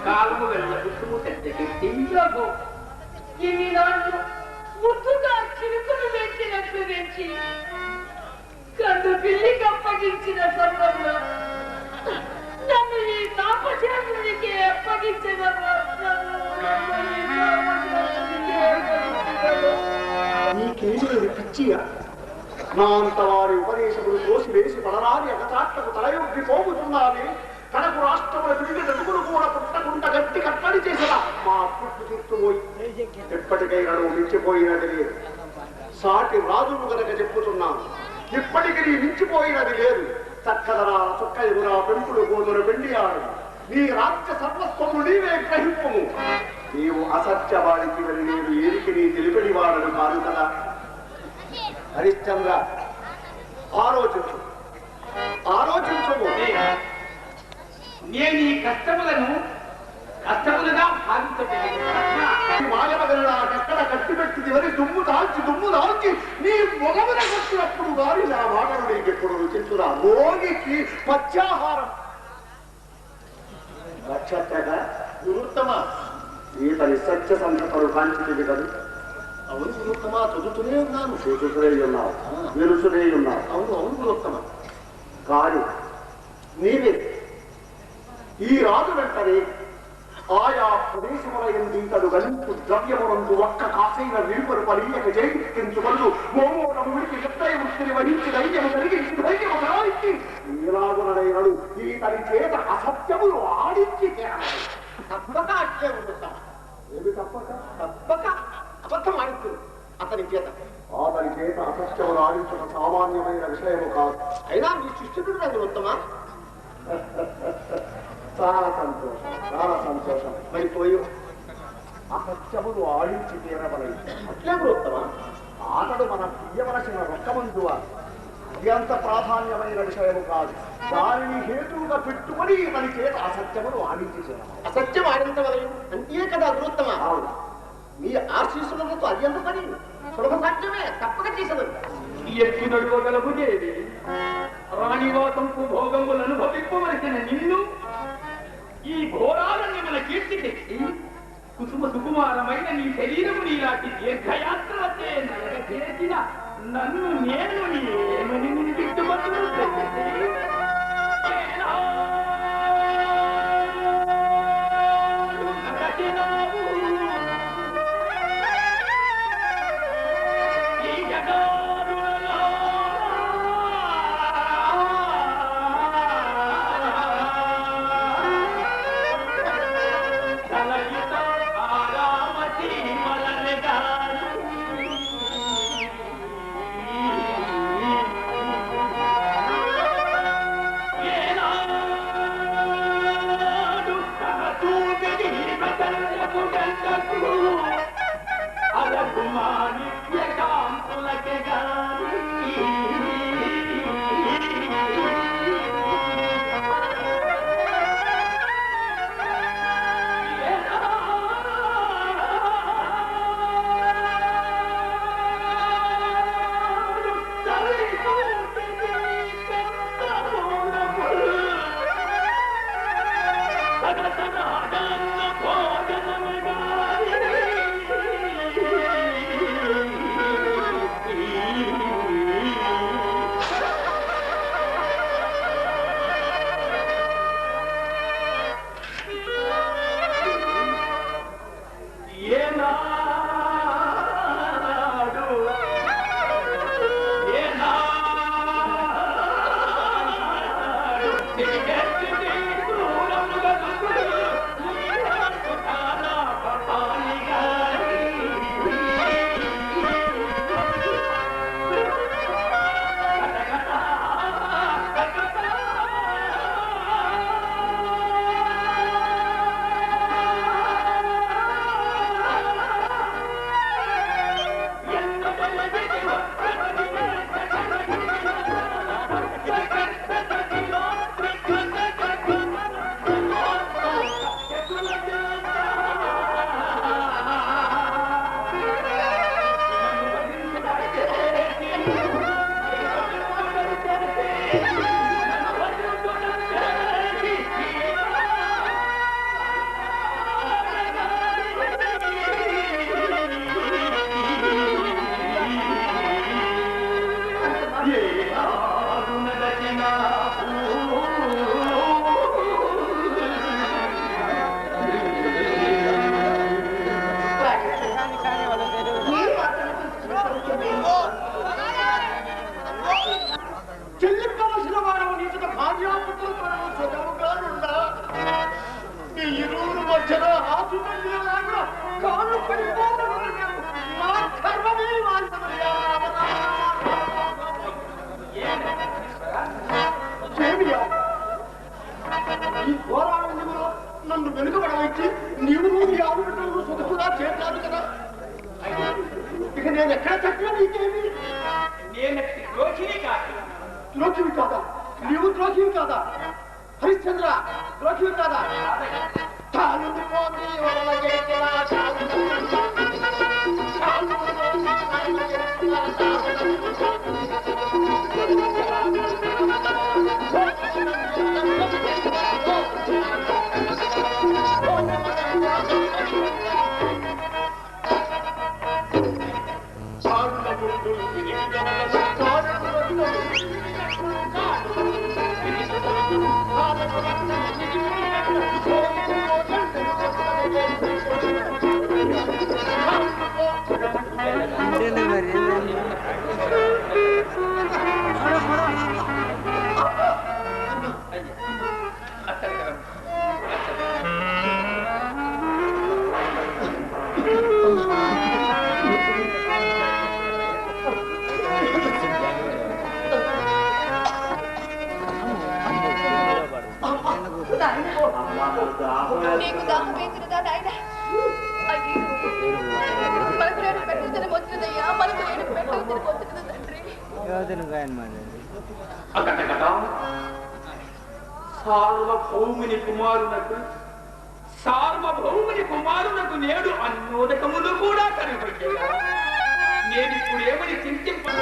కాలము వెళ్ళ ఋతుము తెచ్చి ఇన్ని నాళ్ళు ముద్దుగా చిరుకులు పెంచినట్లు పెంచి కన్ను పిల్లికి అప్పగించిన సందర్భంలో నన్ను ఈ తాపశాస్త్రునికి అప్పగించిన నీకేమి పిచ్చియా నా అంత వారి ఉపదేశములు తోసివేసి పడరాని అగచాట్లకు తలయొగ్గి పోగుతున్నావి కడకు రాష్ట్రముల విడిగి నడుగులు కూడా పుట్టకుండా గట్టి కట్టడి చేసరా మా పుట్టు చుట్టుపోయి ఎప్పటికైనా నువ్వు మించిపోయినది లేదు సాటి రాజులు గనక చెప్పుతున్నాను ఇప్పటికి నీ మించిపోయినది లేదు చక్కదరా చుక్కయురా పెంపుడు గోదురు పెండియాడు నీ రాజ్య సర్వస్వము నీవే గ్రహింపము నీవు అసత్యవాడికి వెళ్ళి నేను ఏరికి నీ తెలిపడి వాడను కాదు కదా హరిశ్చంద్ర ఆలోచించు ఆలోచించము నేను ఈ కష్టములుగా మాయమగలెక్కడ కట్టిపెట్టింది వరి దుమ్ము దాల్చి నీ మొగమున కొట్టినప్పుడు వారి నా మాటలు నీకు ఎప్పుడు రుచించురా రోగికి పత్యాహారం నక్షత్రగా గురుత్తమా ఈతని సత్య సంకల్పలు కాంచింది కదా అవును గురుత్తమా చదువుతూనే ఉన్నాను చూసుకునే ఉన్నావు మెరుసునే ఉన్నావు అవును గురుత్తమా కానీ నీవే ఈ రాజు వెంటనే ఆయా ప్రదేశములయందు ఇతడు గణింపు ద్రవ్యమునందు ఒక్క కాసైన విలువలు పరీయక చేయించుకుంటూ మోమోనము విడిచి ఎత్తయ వృత్తిని వహించి ధైర్యము కలిగించి ధైర్యము రాయించి ఈలాగునడైనడు ఈతని చేత అసత్యములు ఆడించి తప్పక అట్లే ఉండుతాం ఏమి తప్పక అబద్ధం ఆడుతుంది అతని చేత అసత్యములు ఆడించడం సామాన్యమైన విషయము కాదు అయినా మీ శిష్యుడు రంగు ఉత్తమా చాలా సంతోషం, చాలా సంతోషం. మరి పోయి అసత్యములు ఆడించి తీరవలేదు. అట్లే వృత్తమా ఆటడు మన తీయవలసిన రొక్కమందువా అత్యంత ప్రాధాన్యమైన విషయము కాదు. దానిని హేతువుగా పెట్టుకుని మన చేత అసత్యములు ఆడించి తీరవాలి. అసత్యం ఆడించవలేదు అంతే కదా వృత్తమా. మీ ఆశీస్సులతో అత్యంత పని సులభ సాధ్యమే, తప్పక చేసదు. ఎత్తి నడువగలవు దేవి, రాణివాసంపు భోగములను అనుభవింపవలసిన నిన్ను ఈ ఘోరాలన్నీ మన కీర్తి తెచ్చి కుసుమ సుకుమారమైన నీ శరీరము నీలాంటి దీర్ఘయాత్రలతే నలగ చేసిన నన్ను నేను ఏమని నిందిట్టుబడును చెల్లింపవలసిన వాడవు నీతో భార్యాపుత్రులతో సుఖముగానుండా నీ ఇరువురు మధ్యలో ఆశుపల్లిలాగా కాలు పడిపోవడం నా కర్మమే ఈ ఘోరారణ్యంలో నన్ను వెనుకబడవచ్చి నీవు నీ ఆవుబిడ్డలు సుఖముగా చేస్తాను కదా. ఇక నేను ఎక్కడ చక్కగా నీకేమి నేను ద్రోహిని కాదు. ద్రోహివి కాదా? నీవు ద్రోహివి కాదా? హరిశ్చంద్ర ద్రోహివి కాదా? Oh, నాకు దాహం వేసినదా నాయన మనకు నేను పెట్టిన వచ్చినదయ్యా మనకు నేను పెట్టిన వచ్చినది తండ్రి సార్వభౌముని కుమారునకు నేడు అన్నోదకములు కూడా కనిపించా నేను ఇప్పుడు ఏమని చింతింపను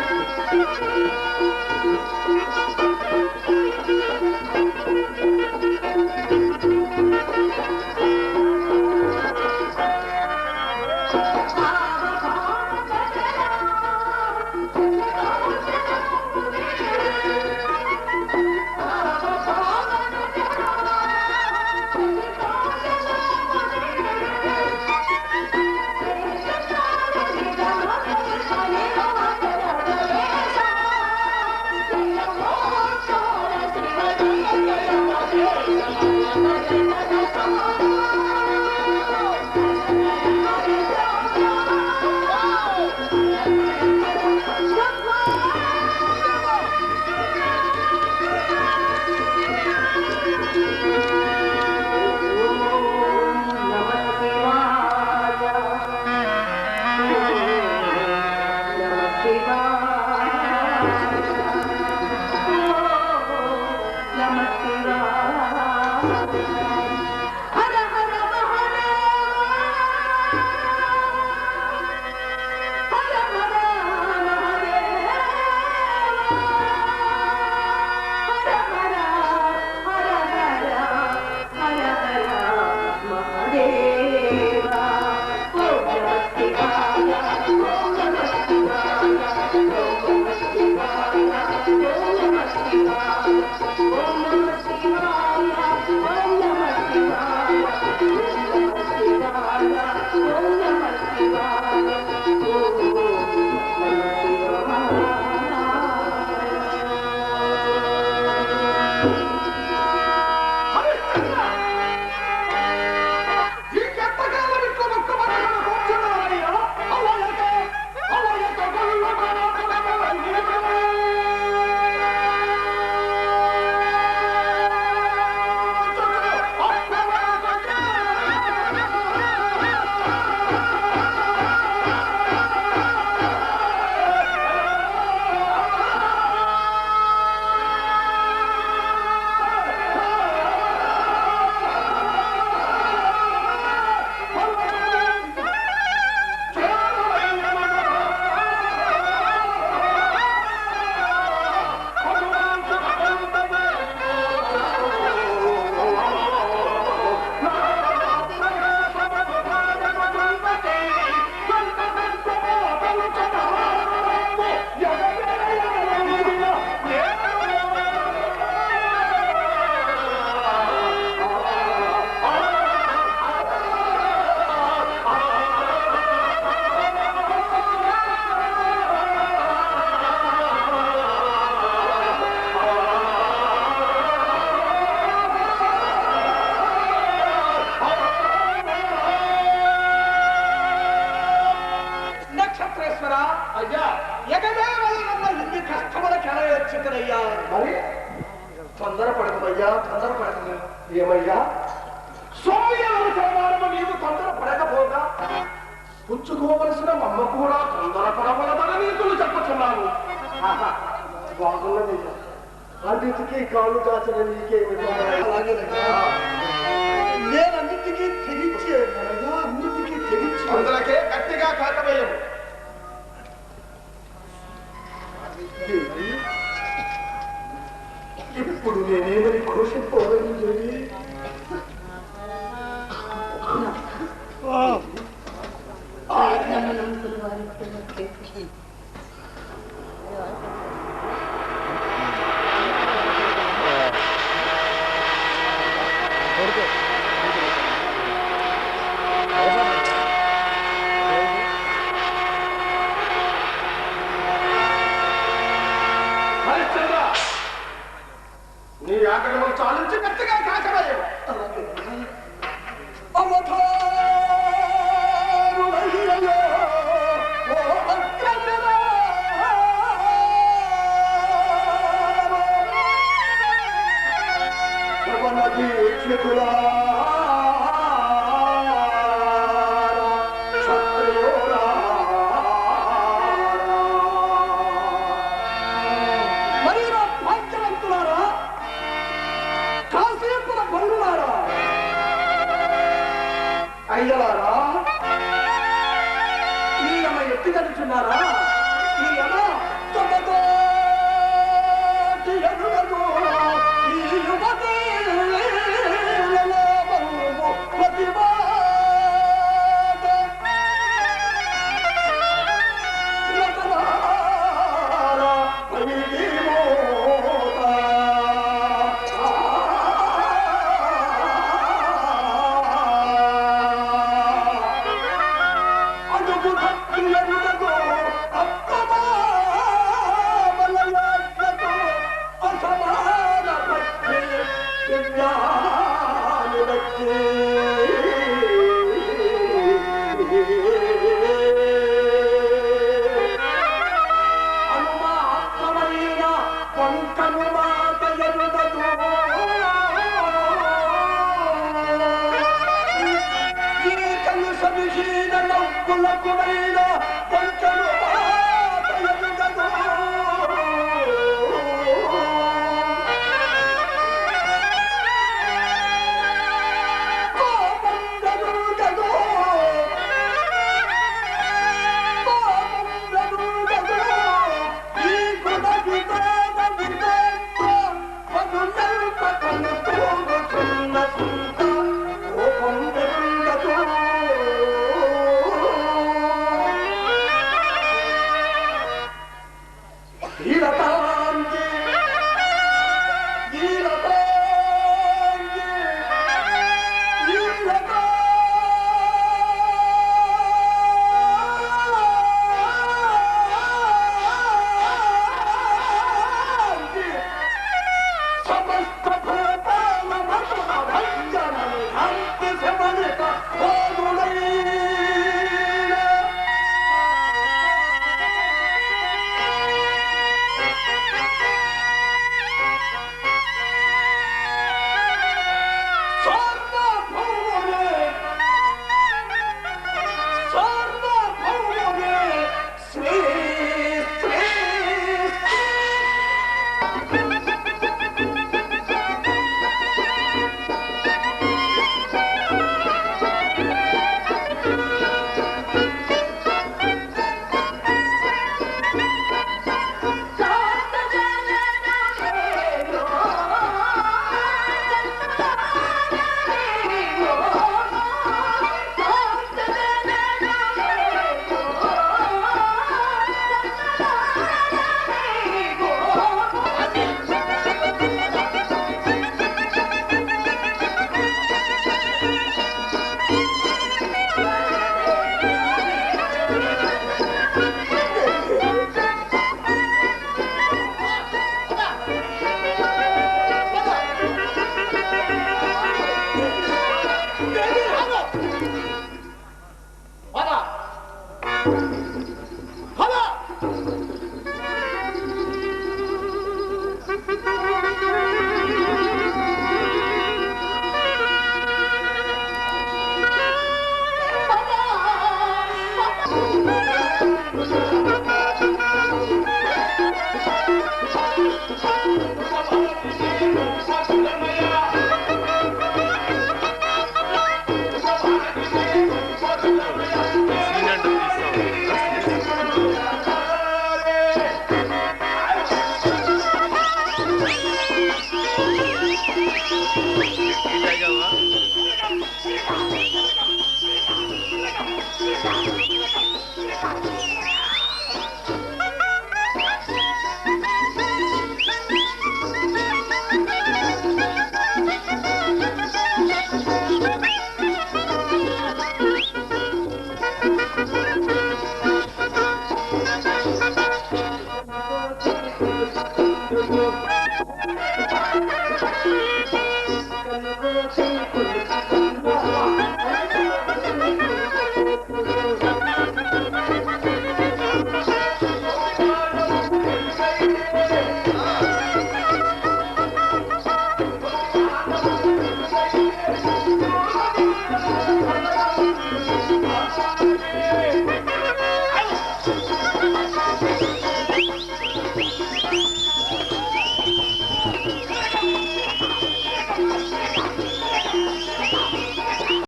ఏమయ్యా సోమయాను నీవు తొందర పడకపోగా పుచ్చుకోవలసిన మమ్మ కూడా తొందరపడవలదని నీతులు చెప్పుతున్నాను. బాగున్నదయ్యా, అన్నిటికీ కాళ్ళు దాచిన నేనన్నిటికీ తెగించే అన్నిటికీ తెగించి అందులకే గట్టిగా కాకవేయము. ఇప్పుడు నేనేమని ఘోషింపోవాలి దేవి? అయ్యలారా ఈ అమ్మ ఎత్తుగలుచున్నారా? ఈ అమ్మ తొమ్మతో ఈ యువతి ప్రతిభా